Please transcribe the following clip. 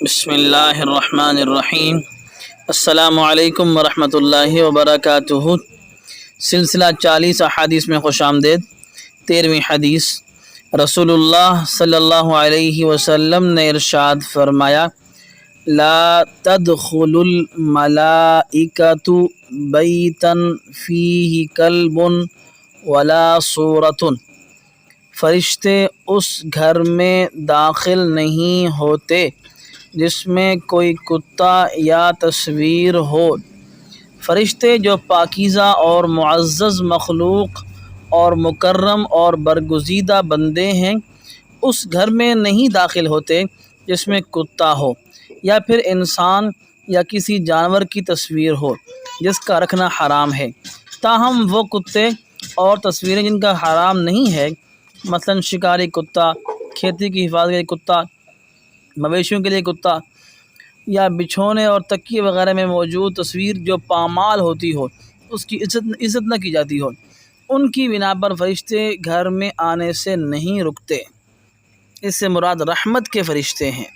بسم اللہ الرحمن الرحیم۔ السلام علیکم ورحمۃ اللہ وبرکاتہ۔ سلسلہ 40 احادیث میں خوش آمدید۔ 13ویں حدیث، رسول اللہ صلی اللہ علیہ وسلم نے ارشاد فرمایا، لا تدخل الملائکۃ بیتا فیہ کلب ولا صورۃ، فرشتے اس گھر میں داخل نہیں ہوتے جس میں کوئی کتا یا تصویر ہو۔ فرشتے جو پاکیزہ اور معزز مخلوق اور مکرم اور برگزیدہ بندے ہیں، اس گھر میں نہیں داخل ہوتے جس میں کتا ہو یا پھر انسان یا کسی جانور کی تصویر ہو جس کا رکھنا حرام ہے۔ تاہم وہ کتے اور تصویریں جن کا حرام نہیں ہے، مثلا شکاری کتا، کھیتی کی حفاظت کے لیے کتا، مویشیوں کے لیے کتا، یا بچھونے اور تکیے وغیرہ میں موجود تصویر جو پامال ہوتی ہو، اس کی عزت نہ کی جاتی ہو، ان کی بنا پر فرشتے گھر میں آنے سے نہیں رکتے۔ اس سے مراد رحمت کے فرشتے ہیں۔